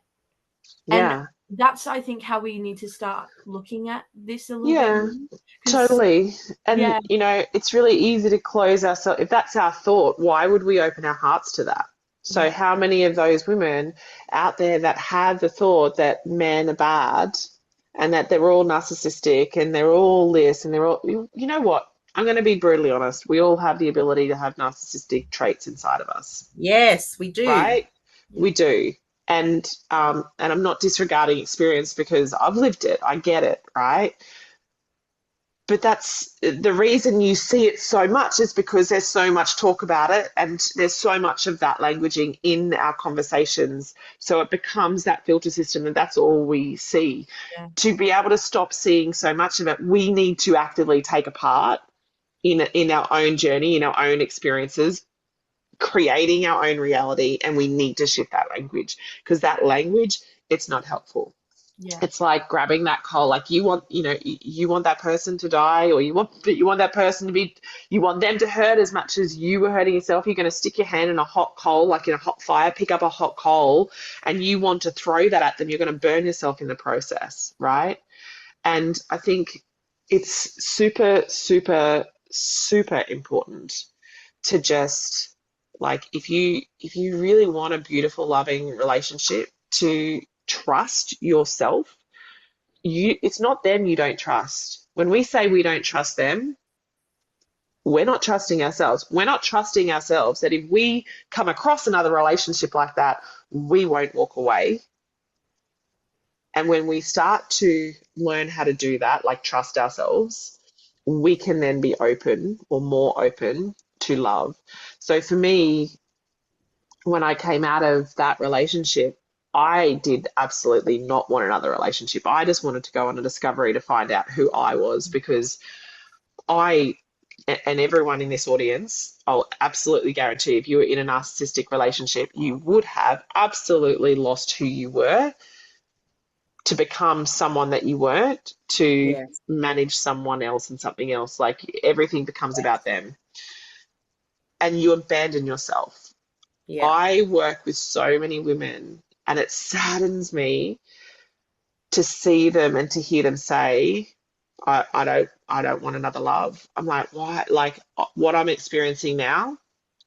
And that's, I think, how we need to start looking at this a little bit. Totally. And you know, it's really easy to close ourselves. If that's our thought, why would we open our hearts to that? So how many of those women out there that have the thought that men are bad and that they're all narcissistic and they're all this and they're all, you know what? I'm going to be brutally honest. We all have the ability to have narcissistic traits inside of us. Yes, we do. Right? We do. And I'm not disregarding experience because I've lived it. I get it, right? But that's the reason you see it so much, is because there's so much talk about it and there's so much of that languaging in our conversations. So it becomes that filter system, and that's all we see. To be able to stop seeing so much of it, we need to actively take a part in our own journey, in our own experiences, creating our own reality, and we need to shift that language, because that language, it's not helpful. It's like grabbing that coal. Like you want that person to die, or you want that person to be, you want them to hurt as much as you were hurting yourself. You're going to stick your hand in a hot coal, like in a hot fire, pick up a hot coal, and you want to throw that at them. You're going to burn yourself in the process, right? And I think it's super, super, super important to just, like, if you really want a beautiful, loving relationship, to trust yourself. It's not them you don't trust. When we say we don't trust them, we're not trusting ourselves. We're not trusting ourselves that if we come across another relationship like that, we won't walk away. And when we start to learn how to do that, like trust ourselves, we can then be open, or more open, to love. So for me, when I came out of that relationship, I did absolutely not want another relationship. I just wanted to go on a discovery to find out who I was, because and everyone in this audience, I'll absolutely guarantee, if you were in a narcissistic relationship, you would have absolutely lost who you were to become someone that you weren't, to manage someone else and something else. Like, everything becomes about them, and you abandon yourself. I work with so many women, and it saddens me to see them and to hear them say, I don't want another love. I'm like, why? Like, what I'm experiencing now,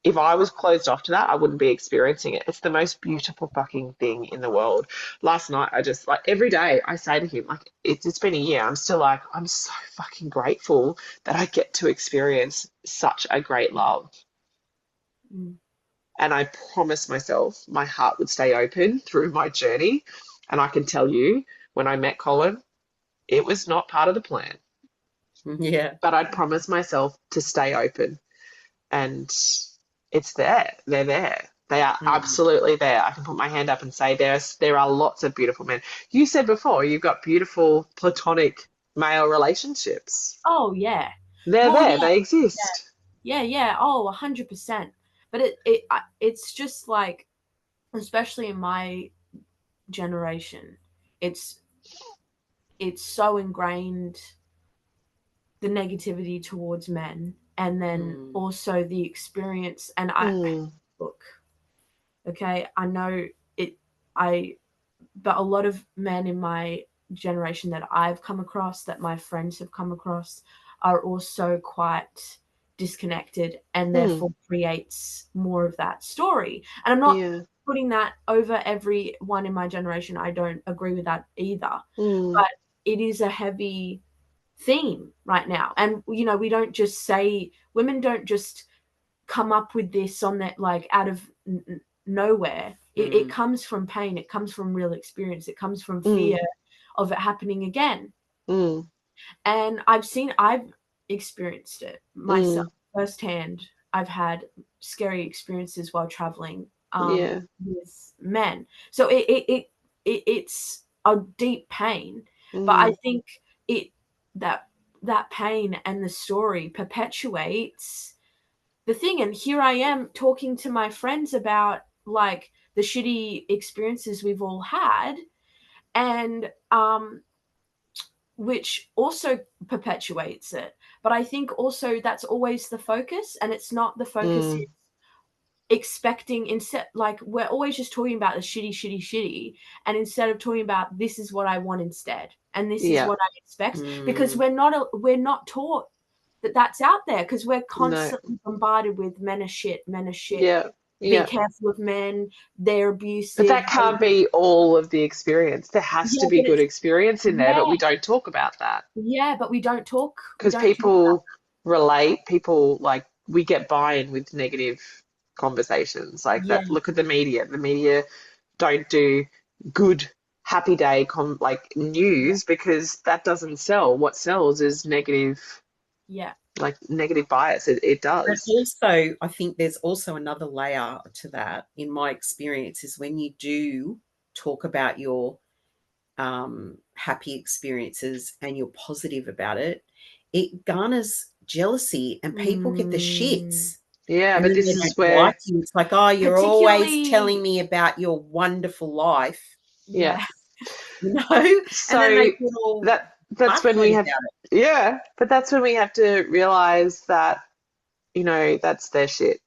if I was closed off to that, I wouldn't be experiencing it. It's the most beautiful fucking thing in the world. Last night, I just, like, every day I say to him, like, it's been a year, I'm still like, I'm so fucking grateful that I get to experience such a great love. And I promised myself my heart would stay open through my journey. And I can tell you, when I met Colin, it was not part of the plan. But I promised myself to stay open. And it's there. They're there. They are absolutely there. I can put my hand up and say there are lots of beautiful men. You said before you've got beautiful platonic male relationships. Oh, yeah. They're there. They exist. Yeah. Oh, 100%. But it's just like, especially in my generation, it's so ingrained, the negativity towards men, and then also the experience. And look, okay, I know it, but a lot of men in my generation that I've come across, that my friends have come across, are also quite disconnected, and therefore creates more of that story. And I'm not putting that over everyone in my generation. I don't agree with that either. But it is a heavy theme right now. And, we don't just say, women don't just come up with this on that, like, out of nowhere. It comes from pain. It comes from real experience. It comes from fear of it happening again. And I've experienced it myself firsthand. I've had scary experiences while traveling with men. So it's a deep pain. But I think that pain and the story perpetuates the thing. And here I am talking to my friends about, like, the shitty experiences we've all had, and which also perpetuates it. But I think also that's always the focus, and it's not the focus is expecting, instead, like, we're always just talking about the shitty, and instead of talking about, this is what I want instead, and this is what I expect, because we're not taught that that's out there, because we're constantly bombarded with men are shit, be careful of men, they're abusive. But that can't be all of the experience. There has to be good experience in there, but we don't talk about that. Yeah, but we don't talk. Because people relate, people, like, we get buy-in with negative conversations. Like that, look at the media. The media don't do good happy day news, because that doesn't sell. What sells is negative. Like negative bias. It does. But also, I think there's also another layer to that, in my experience, is when you do talk about your happy experiences and you're positive about it, it garners jealousy and people get the shits. Yeah, but this is where like you. It's like, oh, you're always telling me about your wonderful life. Yeah. And So then they get all that's when we have but that's when we have to realize that, that's their shit.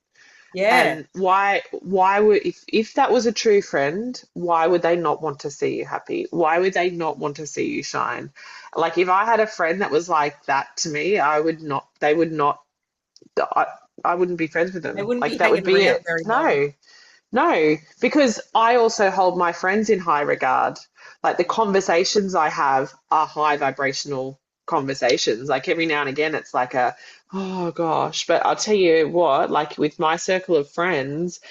And why would, if that was a true friend, why would they not want to see you happy? Why would they not want to see you shine? Like, if I had a friend that was like that to me, I would not I wouldn't be friends with them. They wouldn't like be that would hanging be around it. very long. No, because I also hold my friends in high regard. Like, the conversations I have are high vibrational conversations. Like, every now and again, it's like oh gosh. But I'll tell you what, like, with my circle of friends,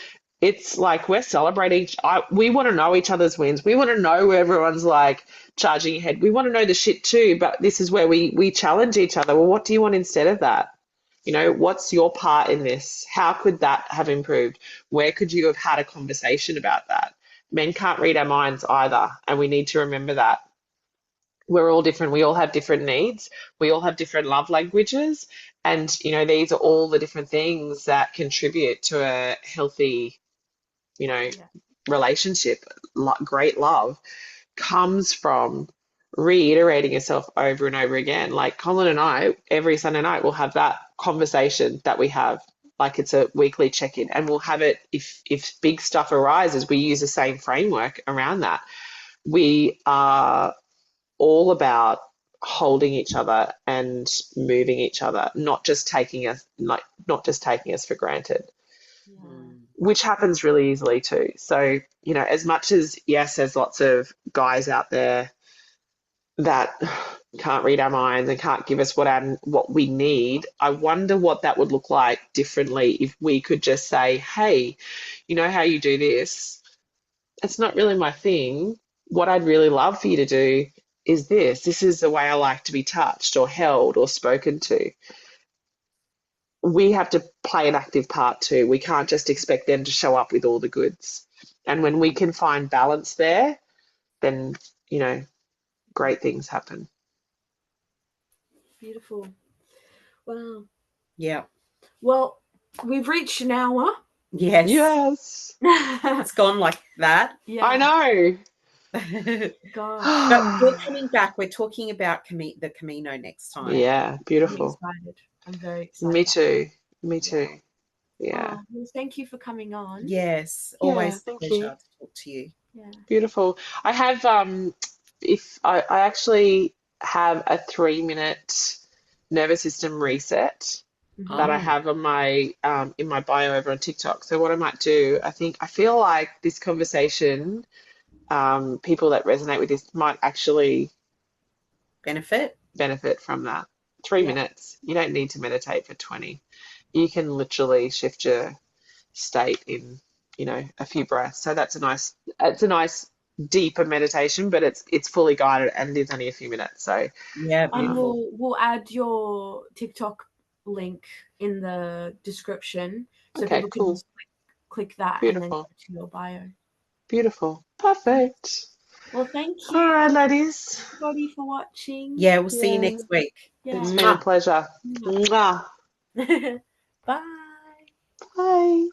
it's like we're celebrating. We want to know each other's wins. We want to know where everyone's like charging ahead. We want to know the shit too. But this is where we challenge each other. Well, what do you want instead of that? What's your part in this? How could that have improved? Where could you have had a conversation about that? Men can't read our minds either, and we need to remember that. We're all different. We all have different needs. We all have different love languages. And, these are all the different things that contribute to a healthy, relationship. Great love comes from reiterating yourself over and over again. Like, Colin and I, every Sunday night, we'll have that conversation that we have. Like, it's a weekly check-in, and we'll have it if big stuff arises. We use the same framework around that. We are all about holding each other and moving each other, not just taking us for granted. Which happens really easily too. So, as much as, yes, there's lots of guys out there that can't read our minds and can't give us what we need, I wonder what that would look like differently if we could just say, hey, you know how you do this? It's not really my thing. What I'd really love for you to do is this. This is the way I like to be touched or held or spoken to. We have to play an active part too. We can't just expect them to show up with all the goods. And when we can find balance there, then, great things happen. Beautiful. Wow. Yeah. Well, we've reached an hour. Yes. Yes. It's gone like that. Yeah. I know. Gosh. But you're coming back. We're talking about the Camino next time. Yeah, I'm beautiful. excited. I'm very excited. Me too. Me too. Yeah. Oh, well, thank you for coming on. Yes, Yeah, always a thank pleasure you. to talk to you. Yeah. Beautiful. I have if I actually have a 3-minute nervous system reset that I Oh, have on my in my bio over on TikTok. So what I might do, I feel like this conversation, people that resonate with this might actually benefit from that. 3 minutes. You don't need to meditate for 20. You can literally shift your state in, a few breaths. So it's a nice deeper meditation, but it's fully guided and it is only a few minutes. So yeah, And beautiful. we'll add your TikTok link in the description so okay, people can cool. just click that and then go Beautiful. to your bio. Beautiful. Perfect. Well, thank All you right, ladies. everybody for watching. Yeah, we'll see you Yeah. next week. Yeah. It's been a pleasure. Mwah. Bye. Bye.